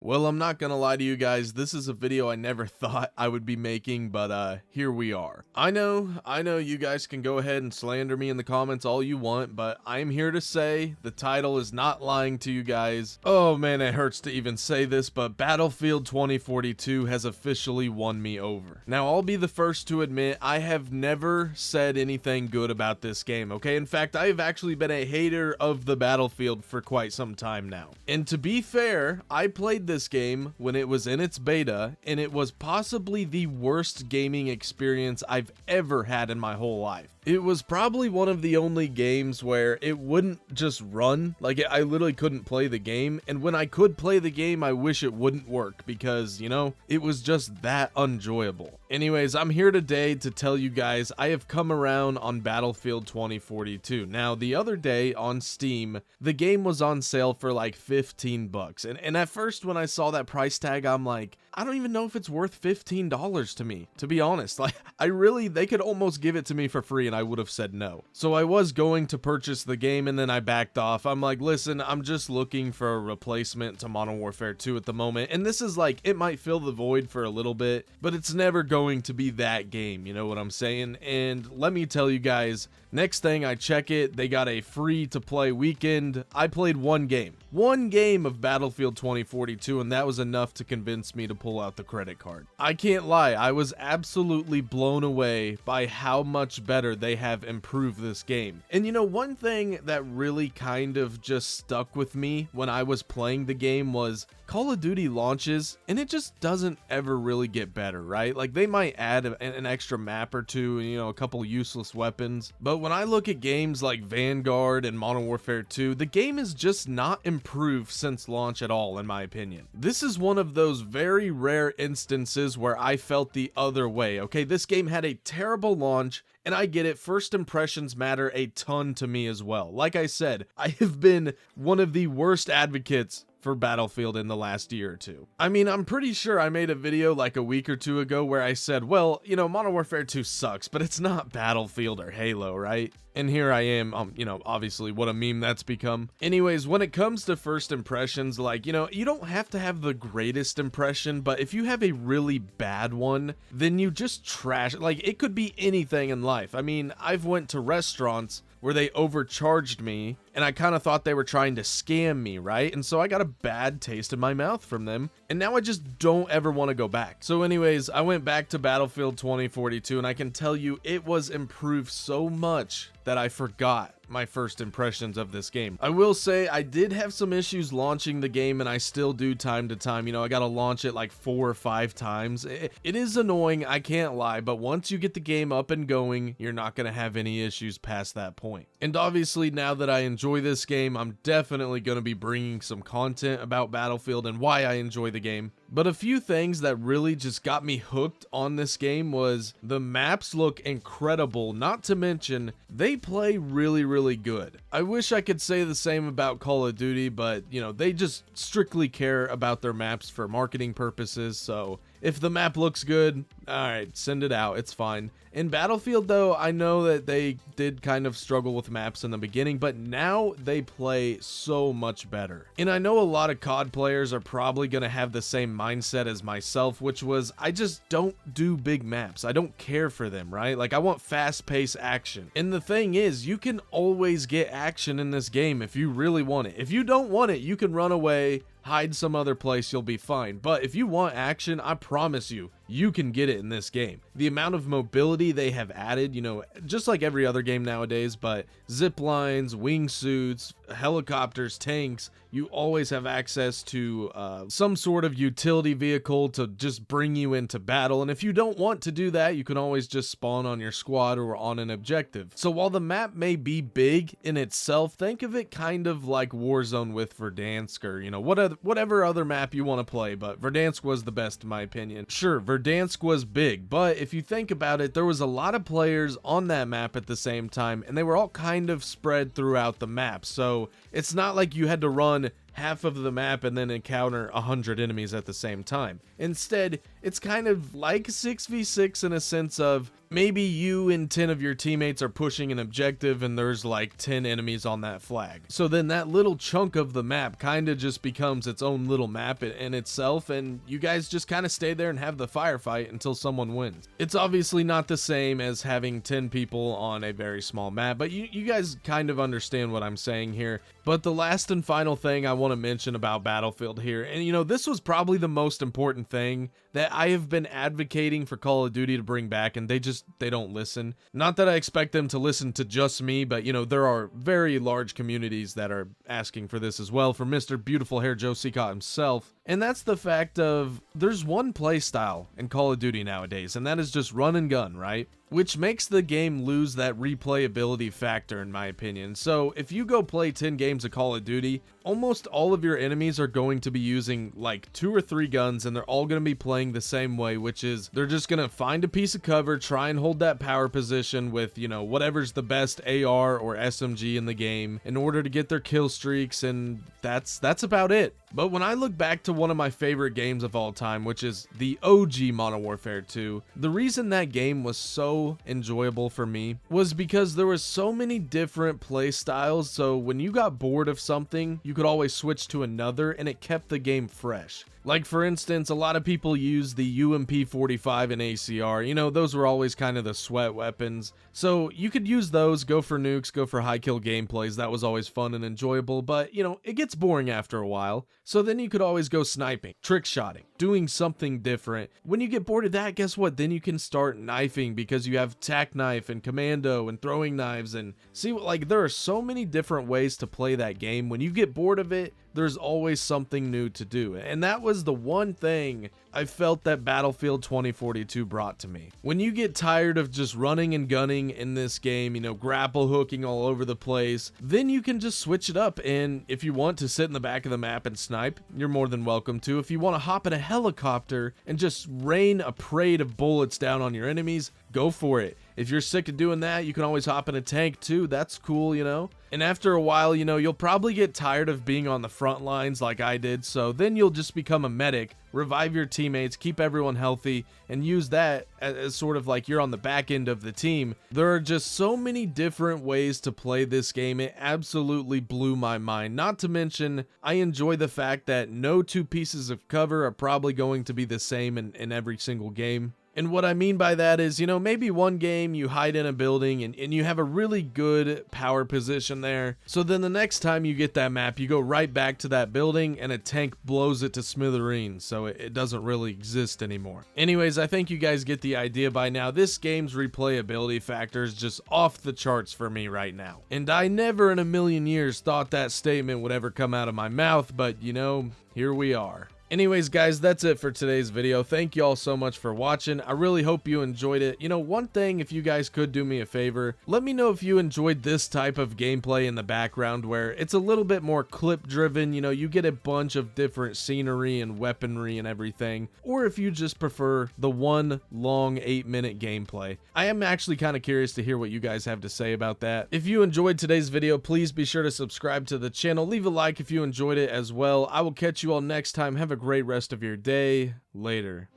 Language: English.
Well, I'm not gonna lie to you guys, this is a video I never thought I would be making, but here we are. I know you guys can go ahead and slander me in the comments all you want, but I'm here to say the title is not lying to you guys. Oh man, it hurts to even say this, but Battlefield 2042 has officially won me over. Now, I'll be the first to admit, I have never said anything good about this game, okay? In fact, I have actually been a hater of the Battlefield for quite some time now. And to be fair, I played this game when it was in its beta, and it was possibly the worst gaming experience I've ever had in my whole life. It was probably one of the only games where it wouldn't just run, like I literally couldn't play the game, and when I could play the game, I wish it wouldn't work because, you know, it was just that unenjoyable. Anyways, I'm here today to tell you guys I have come around on Battlefield 2042. Now, the other day on Steam, the game was on sale for like 15 bucks, and at first when I saw that price tag, I'm like, I don't even know if it's worth $15 to me, to be honest. Like, they could almost give it to me for free and I would have said no. So I was going to purchase the game and then I backed off. I'm like, listen, I'm just looking for a replacement to Modern Warfare 2 at the moment. And this is like, it might fill the void for a little bit, but it's never going to be that game, you know what I'm saying? And let me tell you guys, next thing I check it, they got a free to play weekend. I played one game of Battlefield 2042, and that was enough to convince me to pull out the credit card. I can't lie, I was absolutely blown away by how much better they have improved this game. And you know, one thing that really kind of just stuck with me when I was playing the game was Call of Duty launches and it just doesn't ever really get better, right? Like, they might add an extra map or two, you know, a couple useless weapons, but when I look at games like Vanguard and Modern Warfare 2, the game is just not improved since launch at all, in my opinion. This is one of those very rare instances where I felt the other way, okay? This game had a terrible launch, and I get it, first impressions matter a ton to me as well. Like I said, I have been one of the worst advocates for Battlefield in the last year or two. I mean, I'm pretty sure I made a video like a week or two ago where I said, well, you know, Modern Warfare 2 sucks, but it's not Battlefield or Halo, right? And here I am, you know, obviously what a meme that's become. Anyways, when it comes to first impressions, like, you know, you don't have to have the greatest impression, but if you have a really bad one, then you just trash, like, it could be anything in life. I mean, I've went to restaurants where they overcharged me and I kind of thought they were trying to scam me, right? And so I got a bad taste in my mouth from them, and now I just don't ever want to go back. So anyways, I went back to Battlefield 2042 and I can tell you it was improved so much that I forgot my first impressions of this game. I will say I did have some issues launching the game, and I still do time to time. You know, I gotta launch it like 4 or 5 times. It is annoying, I can't lie, but once you get the game up and going, you're not gonna have any issues past that point. And obviously, now that I enjoy this game, I'm definitely gonna be bringing some content about Battlefield and why I enjoy the game. But a few things that really just got me hooked on this game was the maps look incredible, not to mention they play really good. I wish I could say the same about Call of Duty, but you know, they just strictly care about their maps for marketing purposes, so if the map looks good, alright, send it out, it's fine. In Battlefield though, I know that they did kind of struggle with maps in the beginning, but now they play so much better. And I know a lot of COD players are probably going to have the same mindset as myself, which was, I just don't do big maps. I don't care for them, right? Like, I want fast-paced action. And the thing is, you can always get action in this game if you really want it. If you don't want it, you can run away, hide some other place, you'll be fine. But if you want action, I promise you, you can get it in this game. The amount of mobility they have added, you know, just like every other game nowadays, but zip lines, wingsuits, helicopters, tanks, you always have access to some sort of utility vehicle to just bring you into battle. And if you don't want to do that, you can always just spawn on your squad or on an objective. So while the map may be big in itself, think of it kind of like Warzone with Verdansk, or, you know, whatever other map you want to play, but Verdansk was the best in my opinion. Sure, Verdansk was big, but if you think about it, there was a lot of players on that map at the same time, and they were all kind of spread throughout the map, so it's not like you had to run half of the map and then encounter 100 enemies at the same time. Instead, it's kind of like 6v6 in a sense of maybe you and 10 of your teammates are pushing an objective and there's like 10 enemies on that flag. So then that little chunk of the map kind of just becomes its own little map in itself, and you guys just kind of stay there and have the firefight until someone wins. It's obviously not the same as having 10 people on a very small map, but you guys kind of understand what I'm saying here. But the last and final thing I want to mention about Battlefield here, and you know, this was probably the most important thing that I have been advocating for Call of Duty to bring back, and they don't listen. Not that I expect them to listen to just me, but you know, there are very large communities that are asking for this as well, for Mr. Beautiful Hair Joe Seacott himself. And that's the fact of there's one play style in Call of Duty nowadays, and that is just run and gun, right? Which makes the game lose that replayability factor, in my opinion. So if you go play 10 games of Call of Duty, almost all of your enemies are going to be using like 2 or 3 guns, and they're all going to be playing the same way, which is they're just going to find a piece of cover, try and hold that power position with, you know, whatever's the best AR or SMG in the game in order to get their kill streaks, and that's about it. But when I look back to one of my favorite games of all time, which is the OG Modern Warfare 2, the reason that game was so enjoyable for me was because there was so many different play styles. So when you got bored of something, you could always switch to another, and it kept the game fresh. Like for instance, a lot of people use the UMP-45 and ACR. You know, those were always kind of the sweat weapons. So you could use those, go for nukes, go for high kill gameplays. That was always fun and enjoyable, but you know, it gets boring after a while. So then you could always go sniping, trick shotting, doing something different. When you get bored of that, guess what? Then you can start knifing, because you have tac knife and commando and throwing knives, and see, like, there are so many different ways to play that game. When you get bored of it, there's always something new to do. And that was the one thing I felt that Battlefield 2042 brought to me. When you get tired of just running and gunning in this game, you know, grapple hooking all over the place, then you can just switch it up. And if you want to sit in the back of the map and snipe, you're more than welcome to. If you want to hop in a helicopter and just rain a parade of bullets down on your enemies, go for it. If you're sick of doing that, you can always hop in a tank too. That's cool, you know? And after a while, you know, you'll probably get tired of being on the front lines like I did, so then you'll just become a medic, revive your teammates, keep everyone healthy, and use that as sort of like you're on the back end of the team. There are just so many different ways to play this game. It absolutely blew my mind. Not to mention, I enjoy the fact that no 2 pieces of cover are probably going to be the same in every single game. And what I mean by that is, you know, maybe one game you hide in a building and you have a really good power position there. So then the next time you get that map, you go right back to that building and a tank blows it to smithereens. So it doesn't really exist anymore. Anyways, I think you guys get the idea by now. This game's replayability factor is just off the charts for me right now. And I never in a million years thought that statement would ever come out of my mouth, but you know, here we are. Anyways, guys, that's it for today's video. Thank you all so much for watching. I really hope you enjoyed it. You know, one thing, if you guys could do me a favor, let me know if you enjoyed this type of gameplay in the background where it's a little bit more clip driven. You know, you get a bunch of different scenery and weaponry and everything, or if you just prefer the one long 8-minute gameplay. I am actually kind of curious to hear what you guys have to say about that. If you enjoyed today's video, please be sure to subscribe to the channel. Leave a like if you enjoyed it as well. I will catch you all next time. Have a great rest of your day. Later.